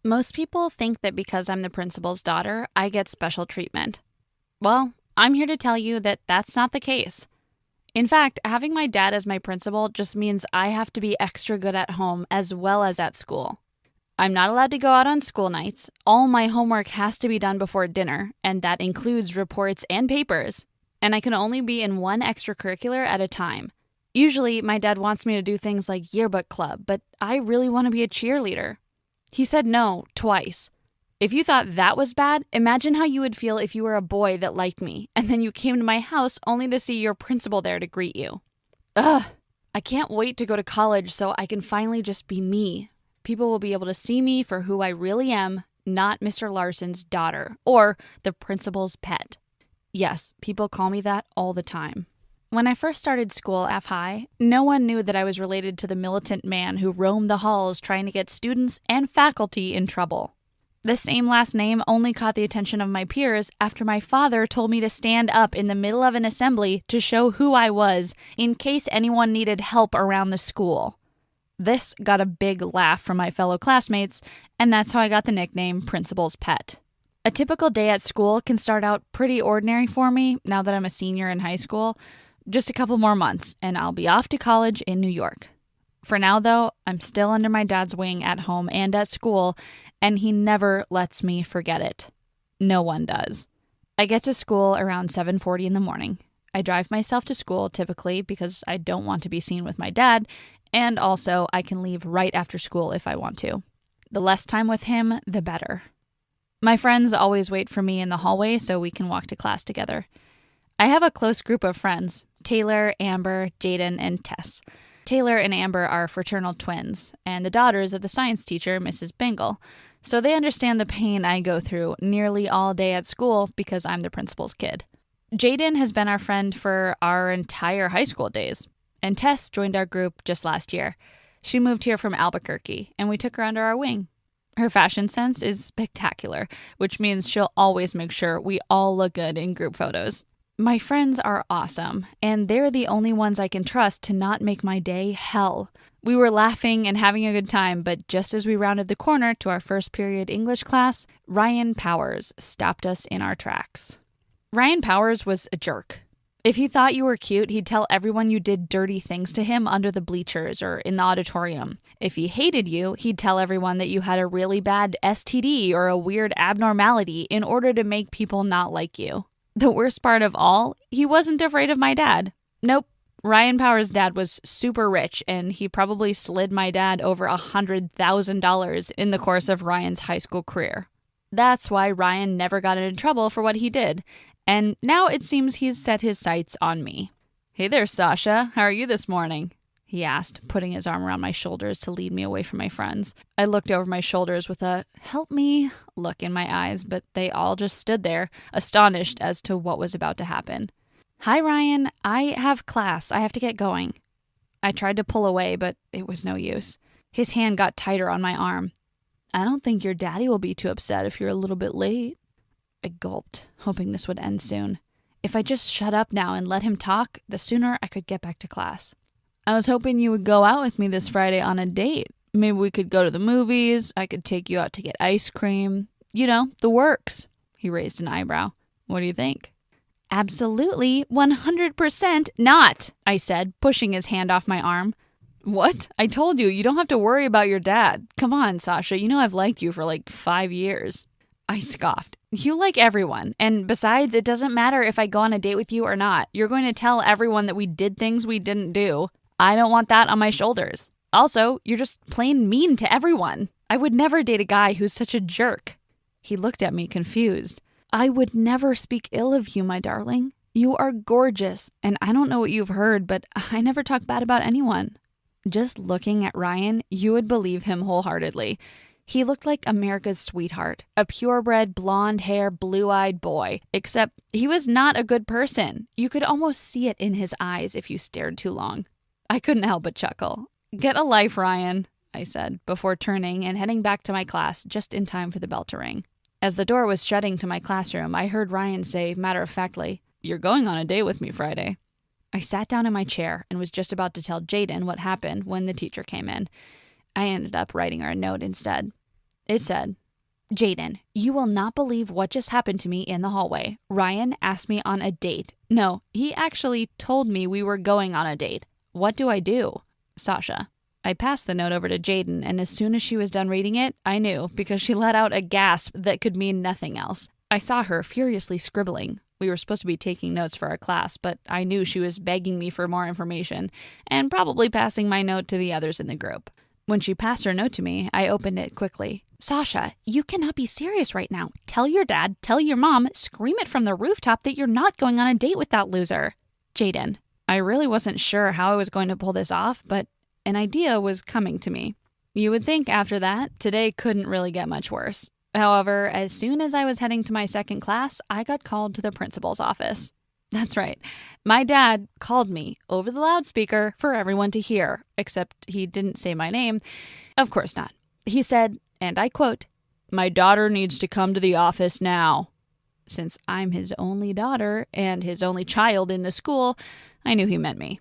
Most people think that because I'm the principal's daughter, I get special treatment. Well, I'm here to tell you that that's not the case. In fact, having my dad as my principal just means I have to be extra good at home as well as at school. I'm not allowed to go out on school nights. All my homework has to be done before dinner, and that includes reports and papers. And I can only be in one extracurricular at a time. Usually, my dad wants me to do things like yearbook club, but I really want to be a cheerleader. He said no twice. If you thought that was bad, imagine how you would feel if you were a boy that liked me, and then you came to my house only to see your principal there to greet you. Ugh! I can't wait to go to college so I can finally just be me. People will be able to see me for who I really am, not Mr. Larson's daughter, or the principal's pet. Yes, people call me that all the time. When I first started school F High, no one knew that I was related to the militant man who roamed the halls trying to get students and faculty in trouble. The same last name only caught the attention of my peers after my father told me to stand up in the middle of an assembly to show who I was in case anyone needed help around the school. This got a big laugh from my fellow classmates, and that's how I got the nickname Principal's Pet. A typical day at school can start out pretty ordinary for me now that I'm a senior in high school. Just a couple more months, and I'll be off to college in New York. For now, though, I'm still under my dad's wing at home and at school, and he never lets me forget it. No one does. I get to school around 7:40 in the morning. I drive myself to school typically because I don't want to be seen with my dad, and also I can leave right after school if I want to. The less time with him, the better. My friends always wait for me in the hallway so we can walk to class together. I have a close group of friends, Taylor, Amber, Jaden, and Tess. Taylor and Amber are fraternal twins, and the daughters of the science teacher, Mrs. Bingle, so they understand the pain I go through nearly all day at school because I'm the principal's kid. Jaden has been our friend for our entire high school days, and Tess joined our group just last year. She moved here from Albuquerque, and we took her under our wing. Her fashion sense is spectacular, which means she'll always make sure we all look good in group photos. My friends are awesome, and they're the only ones I can trust to not make my day hell. We were laughing and having a good time, but just as we rounded the corner to our first period English class, Ryan Powers stopped us in our tracks. Ryan Powers was a jerk. If he thought you were cute, he'd tell everyone you did dirty things to him under the bleachers or in the auditorium. If he hated you, he'd tell everyone that you had a really bad STD or a weird abnormality in order to make people not like you. The worst part of all, he wasn't afraid of my dad. Nope. Ryan Powers' dad was super rich, and he probably slid my dad over $100,000 in the course of Ryan's high school career. That's why Ryan never got into trouble for what he did, and now it seems he's set his sights on me. "Hey there, Sasha. How are you this morning?" he asked, putting his arm around my shoulders to lead me away from my friends. I looked over my shoulders with a "help me" look in my eyes, but they all just stood there, astonished as to what was about to happen. "Hi, Ryan. I have class. I have to get going." I tried to pull away, but it was no use. His hand got tighter on my arm. "I don't think your daddy will be too upset if you're a little bit late." I gulped, hoping this would end soon. If I just shut up now and let him talk, the sooner I could get back to class. "I was hoping you would go out with me this Friday on a date. Maybe we could go to the movies. I could take you out to get ice cream. You know, the works." He raised an eyebrow. "What do you think?" "Absolutely, 100% not," I said, pushing his hand off my arm. "What? I told you, you don't have to worry about your dad. Come on, Sasha, you know I've liked you for like 5 years. I scoffed. "You like everyone, and besides, it doesn't matter if I go on a date with you or not. You're going to tell everyone that we did things we didn't do. I don't want that on my shoulders. Also, you're just plain mean to everyone. I would never date a guy who's such a jerk." He looked at me confused. "I would never speak ill of you, my darling. You are gorgeous, and I don't know what you've heard, but I never talk bad about anyone." Just looking at Ryan, you would believe him wholeheartedly. He looked like America's sweetheart, a purebred, blonde-haired, blue-eyed boy, except he was not a good person. You could almost see it in his eyes if you stared too long. I couldn't help but chuckle. "Get a life, Ryan," I said, before turning and heading back to my class just in time for the bell to ring. As the door was shutting to my classroom, I heard Ryan say matter-of-factly, "You're going on a date with me Friday." I sat down in my chair and was just about to tell Jaden what happened when the teacher came in. I ended up writing her a note instead. It said, Jaden, you will not believe what just happened to me in the hallway. Ryan asked me on a date. No, he actually told me we were going on a date. What do I do? Sasha. I passed the note over to Jaden, and as soon as she was done reading it, I knew because she let out a gasp that could mean nothing else. I saw her furiously scribbling. We were supposed to be taking notes for our class, but I knew she was begging me for more information and probably passing my note to the others in the group. When she passed her note to me, I opened it quickly. Sasha, you cannot be serious right now. Tell your dad, tell your mom, scream it from the rooftop that you're not going on a date with that loser. Jaden. I really wasn't sure how I was going to pull this off, but an idea was coming to me. You would think after that, today couldn't really get much worse. However, as soon as I was heading to my second class, I got called to the principal's office. That's right. My dad called me over the loudspeaker for everyone to hear, except he didn't say my name. Of course not. He said, and I quote, "My daughter needs to come to the office now." Since I'm his only daughter and his only child in the school, I knew he meant me.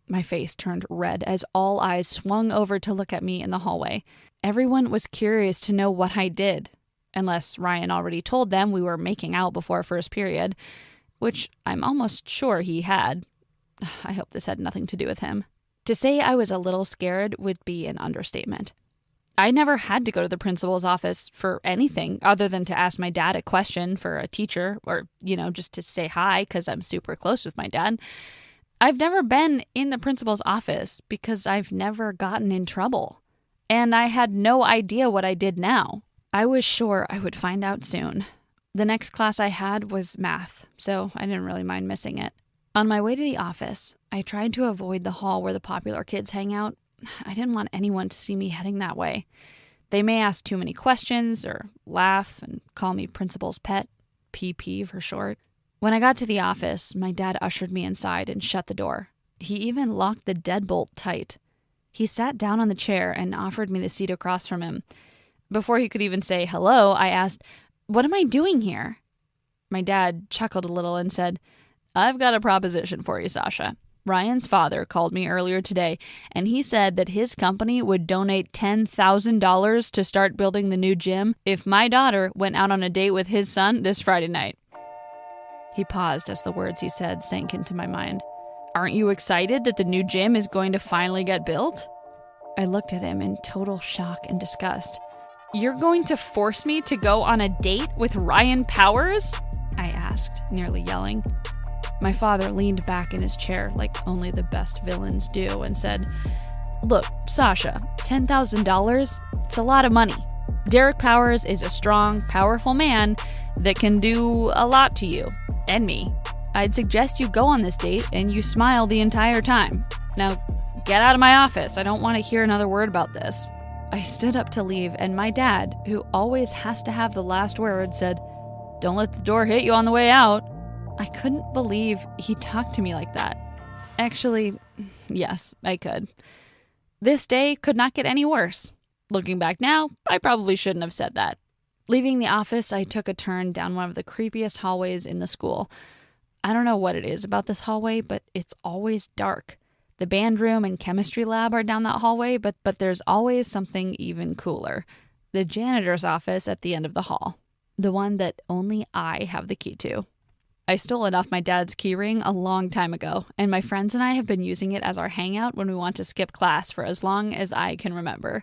My face turned red as all eyes swung over to look at me in the hallway. Everyone was curious to know what I did, unless Ryan already told them we were making out before first period, which I'm almost sure he had. I hope this had nothing to do with him. To say I was a little scared would be an understatement. I never had to go to the principal's office for anything other than to ask my dad a question for a teacher or, just to say hi because I'm super close with my dad. I've never been in the principal's office because I've never gotten in trouble. And I had no idea what I did now. I was sure I would find out soon. The next class I had was math, so I didn't really mind missing it. On my way to the office, I tried to avoid the hall where the popular kids hang out. I didn't want anyone to see me heading that way. They may ask too many questions or laugh and call me principal's pet, PP for short. When I got to the office, my dad ushered me inside and shut the door. He even locked the deadbolt tight. He sat down on the chair and offered me the seat across from him. Before he could even say hello, I asked, "What am I doing here?" My dad chuckled a little and said, "I've got a proposition for you, Sasha. Ryan's father called me earlier today, and he said that his company would donate $10,000 to start building the new gym if my daughter went out on a date with his son this Friday night." He paused as the words he said sank into my mind. "Aren't you excited that the new gym is going to finally get built?" I looked at him in total shock and disgust. "You're going to force me to go on a date with Ryan Powers?" I asked, nearly yelling. My father leaned back in his chair like only the best villains do and said, "Look, Sasha, $10,000, it's a lot of money. Derek Powers is a strong, powerful man that can do a lot to you and me. I'd suggest you go on this date and you smile the entire time. Now, get out of my office. I don't want to hear another word about this." I stood up to leave, and my dad, who always has to have the last word, said, "Don't let the door hit you on the way out." I couldn't believe he talked to me like that. Actually, yes, I could. This day could not get any worse. Looking back now, I probably shouldn't have said that. Leaving the office, I took a turn down one of the creepiest hallways in the school. I don't know what it is about this hallway, but it's always dark. The band room and chemistry lab are down that hallway, but there's always something even cooler. The janitor's office at the end of the hall. The one that only I have the key to. I stole it off my dad's keyring a long time ago, and my friends and I have been using it as our hangout when we want to skip class for as long as I can remember.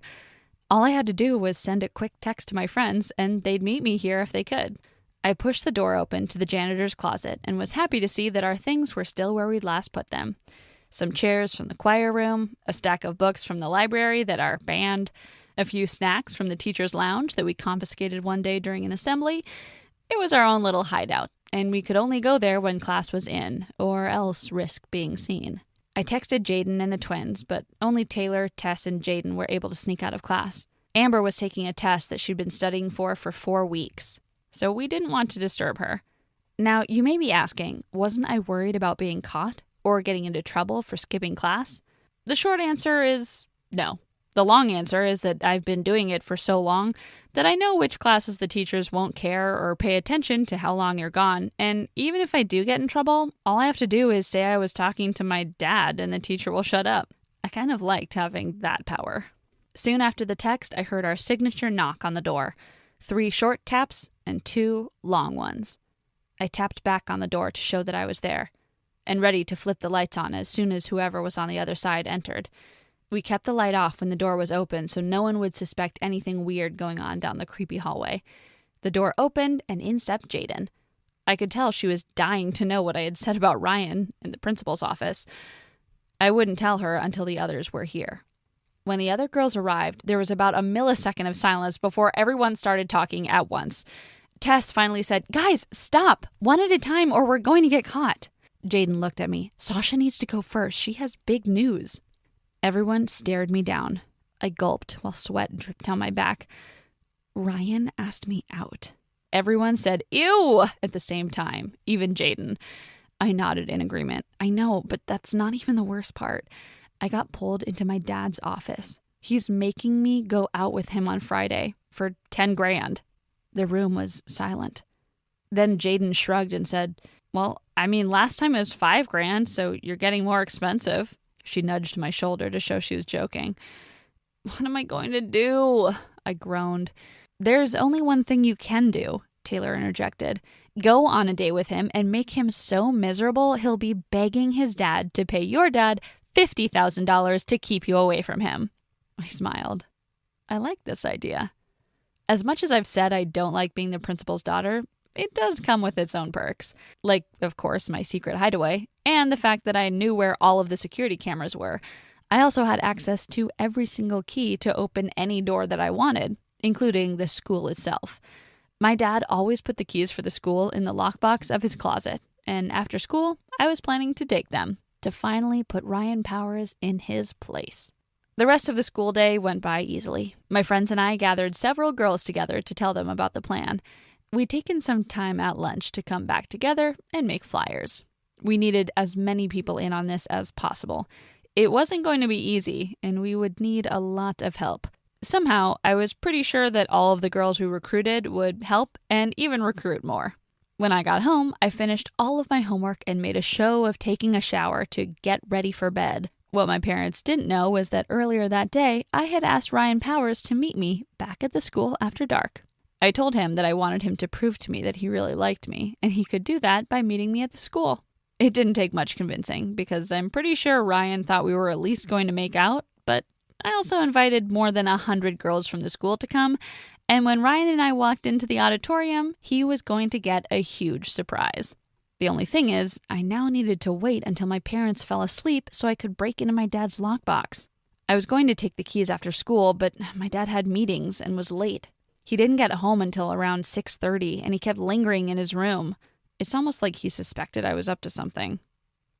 All I had to do was send a quick text to my friends, and they'd meet me here if they could. I pushed the door open to the janitor's closet and was happy to see that our things were still where we'd last put them. Some chairs from the choir room, a stack of books from the library that are banned, a few snacks from the teacher's lounge that we confiscated one day during an assembly. It was our own little hideout, and we could only go there when class was in, or else risk being seen. I texted Jaden and the twins, but only Taylor, Tess, and Jaden were able to sneak out of class. Amber was taking a test that she'd been studying for 4 weeks, so we didn't want to disturb her. Now, you may be asking, wasn't I worried about being caught or getting into trouble for skipping class? The short answer is no. The long answer is that I've been doing it for so long that I know which classes the teachers won't care or pay attention to how long you're gone, and even if I do get in trouble, all I have to do is say I was talking to my dad and the teacher will shut up. I kind of liked having that power. Soon after the text, I heard our signature knock on the door. 3 short taps and 2 long ones. I tapped back on the door to show that I was there, and ready to flip the lights on as soon as whoever was on the other side entered. We kept the light off when the door was open so no one would suspect anything weird going on down the creepy hallway. The door opened and in stepped Jaden. I could tell she was dying to know what I had said about Ryan in the principal's office. I wouldn't tell her until the others were here. When the other girls arrived, there was about a millisecond of silence before everyone started talking at once. Tess finally said, "Guys, stop! One at a time or we're going to get caught." Jaden looked at me. "Sasha needs to go first. She has big news." Everyone stared me down. I gulped while sweat dripped down my back. Ryan asked me out. Everyone said, "Ew!" at the same time, even Jaden. I nodded in agreement. I know, but that's not even the worst part. I got pulled into my dad's office. He's making me go out with him on Friday for 10 grand. The room was silent. Then Jaden shrugged and said, "Well, I mean, last time it was 5 grand, so you're getting more expensive." She nudged my shoulder to show she was joking. "What am I going to do?" I groaned. "There's only one thing you can do," Taylor interjected. "Go on a date with him and make him so miserable he'll be begging his dad to pay your dad $50,000 to keep you away from him." I smiled. I like this idea. As much as I've said I don't like being the principal's daughter, it does come with its own perks. Like, of course, my secret hideaway, and the fact that I knew where all of the security cameras were. I also had access to every single key to open any door that I wanted, including the school itself. My dad always put the keys for the school in the lockbox of his closet, and after school, I was planning to take them to finally put Ryan Powers in his place. The rest of the school day went by easily. My friends and I gathered several girls together to tell them about the plan. We'd taken some time at lunch to come back together and make flyers. We needed as many people in on this as possible. It wasn't going to be easy, and we would need a lot of help. Somehow, I was pretty sure that all of the girls we recruited would help and even recruit more. When I got home, I finished all of my homework and made a show of taking a shower to get ready for bed. What my parents didn't know was that earlier that day, I had asked Ryan Powers to meet me back at the school after dark. I told him that I wanted him to prove to me that he really liked me, and he could do that by meeting me at the school. It didn't take much convincing, because I'm pretty sure Ryan thought we were at least going to make out, but I also invited more than 100 girls from the school to come, and when Ryan and I walked into the auditorium, he was going to get a huge surprise. The only thing is, I now needed to wait until my parents fell asleep so I could break into my dad's lockbox. I was going to take the keys after school, but my dad had meetings and was late. He didn't get home until around 6:30, and he kept lingering in his room. It's almost like he suspected I was up to something.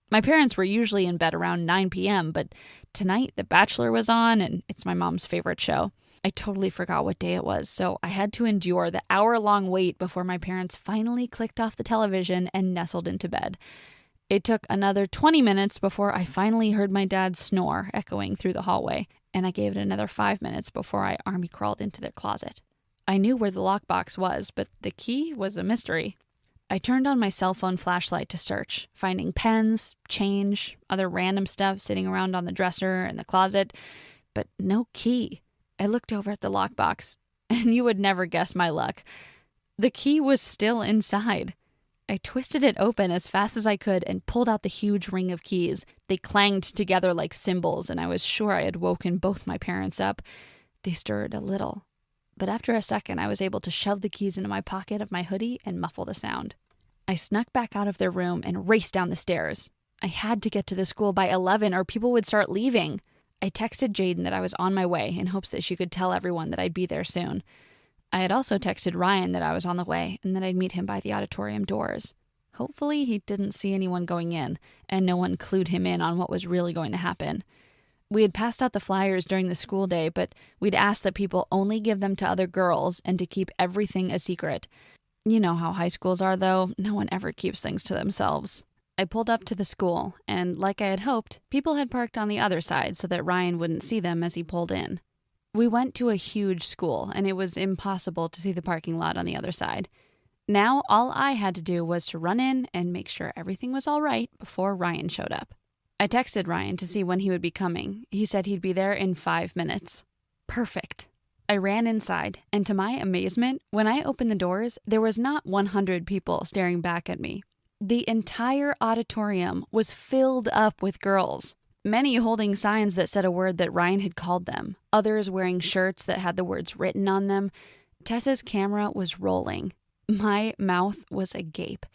My parents were usually in bed around 9 p.m., but tonight The Bachelor was on, and it's my mom's favorite show. I totally forgot what day it was, so I had to endure the hour-long wait before my parents finally clicked off the television and nestled into bed. It took another 20 minutes before I finally heard my dad's snore echoing through the hallway, and I gave it another 5 minutes before I army crawled into their closet. I knew where the lockbox was, but the key was a mystery. I turned on my cell phone flashlight to search, finding pens, change, other random stuff sitting around on the dresser and the closet, but no key. I looked over at the lockbox, and you would never guess my luck. The key was still inside. I twisted it open as fast as I could and pulled out the huge ring of keys. They clanged together like cymbals, and I was sure I had woken both my parents up. They stirred a little. But after a second, I was able to shove the keys into my pocket of my hoodie and muffle the sound. I snuck back out of their room and raced down the stairs. I had to get to the school by 11 or people would start leaving. I texted Jaden that I was on my way in hopes that she could tell everyone that I'd be there soon. I had also texted Ryan that I was on the way and that I'd meet him by the auditorium doors. Hopefully he didn't see anyone going in and no one clued him in on what was really going to happen. We had passed out the flyers during the school day, but we'd asked that people only give them to other girls and to keep everything a secret. You know how high schools are, though. No one ever keeps things to themselves. I pulled up to the school, and like I had hoped, people had parked on the other side so that Ryan wouldn't see them as he pulled in. We went to a huge school, and it was impossible to see the parking lot on the other side. Now, all I had to do was to run in and make sure everything was all right before Ryan showed up. I texted Ryan to see when he would be coming. He said he'd be there in 5 minutes. Perfect. I ran inside, and to my amazement, when I opened the doors, there was not 100 people staring back at me. The entire auditorium was filled up with girls, many holding signs that said a word that Ryan had called them, others wearing shirts that had the words written on them. Tessa's camera was rolling. My mouth was agape.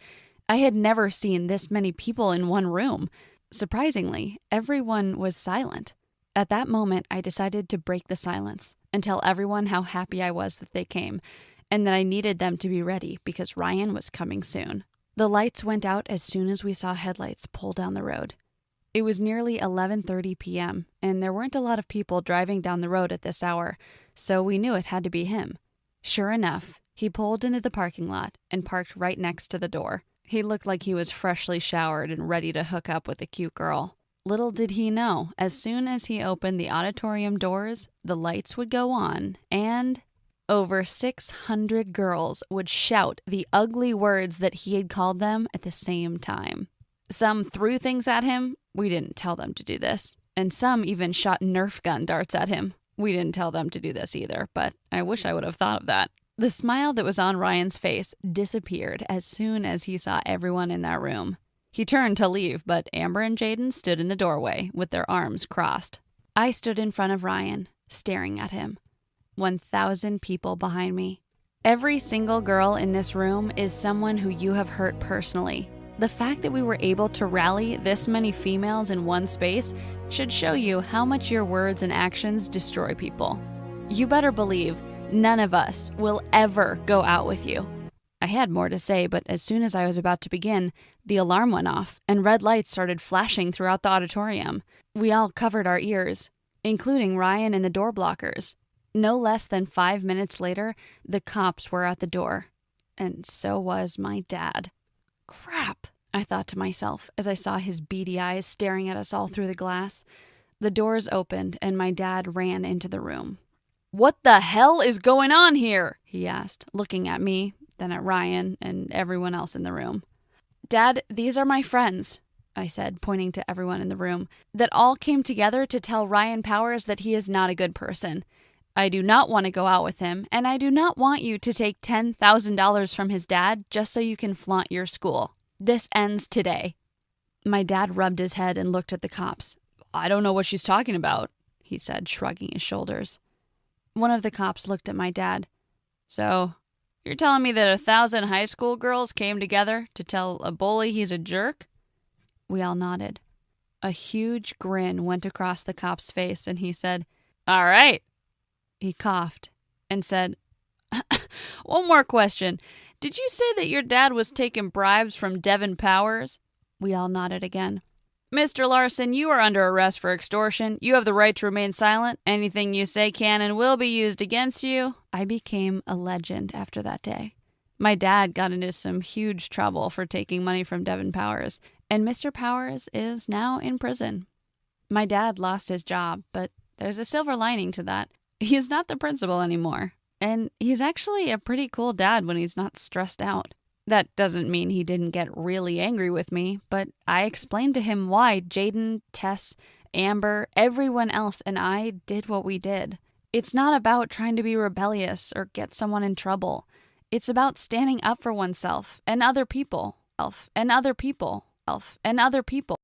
I had never seen this many people in one room. Surprisingly, everyone was silent. At that moment, I decided to break the silence and tell everyone how happy I was that they came, and that I needed them to be ready because Ryan was coming soon. The lights went out as soon as we saw headlights pull down the road. It was nearly 11:30 p.m., and there weren't a lot of people driving down the road at this hour, so we knew it had to be him. Sure enough, he pulled into the parking lot and parked right next to the door. He looked like he was freshly showered and ready to hook up with a cute girl. Little did he know, as soon as he opened the auditorium doors, the lights would go on, and over 600 girls would shout the ugly words that he had called them at the same time. Some threw things at him. We didn't tell them to do this. And some even shot Nerf gun darts at him. We didn't tell them to do this either, but I wish I would have thought of that. The smile that was on Ryan's face disappeared as soon as he saw everyone in that room. He turned to leave, but Amber and Jaden stood in the doorway with their arms crossed. I stood in front of Ryan, staring at him. 1,000 people behind me. Every single girl in this room is someone who you have hurt personally. The fact that we were able to rally this many females in one space should show you how much your words and actions destroy people. You better believe none of us will ever go out with you. I had more to say, but as soon as I was about to begin, the alarm went off and red lights started flashing throughout the auditorium. We all covered our ears, including Ryan and the door blockers. No less than 5 minutes later, the cops were at the door, and so was my dad. Crap, I thought to myself as I saw his beady eyes staring at us all through the glass. The doors opened and my dad ran into the room. "What the hell is going on here?" he asked, looking at me, then at Ryan and everyone else in the room. "Dad, these are my friends," I said, pointing to everyone in the room, "that all came together to tell Ryan Powers that he is not a good person. I do not want to go out with him, and I do not want you to take $10,000 from his dad just so you can flaunt your school. This ends today." My dad rubbed his head and looked at the cops. "I don't know what she's talking about," he said, shrugging his shoulders. One of the cops looked at my dad. "So, you're telling me that 1,000 high school girls came together to tell a bully he's a jerk?" We all nodded. A huge grin went across the cop's face, and he said, "All right." He coughed and said, "One more question. Did you say that your dad was taking bribes from Devin Powers?" We all nodded again. "Mr. Larson, you are under arrest for extortion. You have the right to remain silent. Anything you say can and will be used against you." I became a legend after that day. My dad got into some huge trouble for taking money from Devin Powers, and Mr. Powers is now in prison. My dad lost his job, but there's a silver lining to that. He's not the principal anymore, and he's actually a pretty cool dad when he's not stressed out. That doesn't mean he didn't get really angry with me, but I explained to him why Jaden, Tess, Amber, everyone else, and I did what we did. It's not about trying to be rebellious or get someone in trouble. It's about standing up for oneself and other people, and other people, and other people.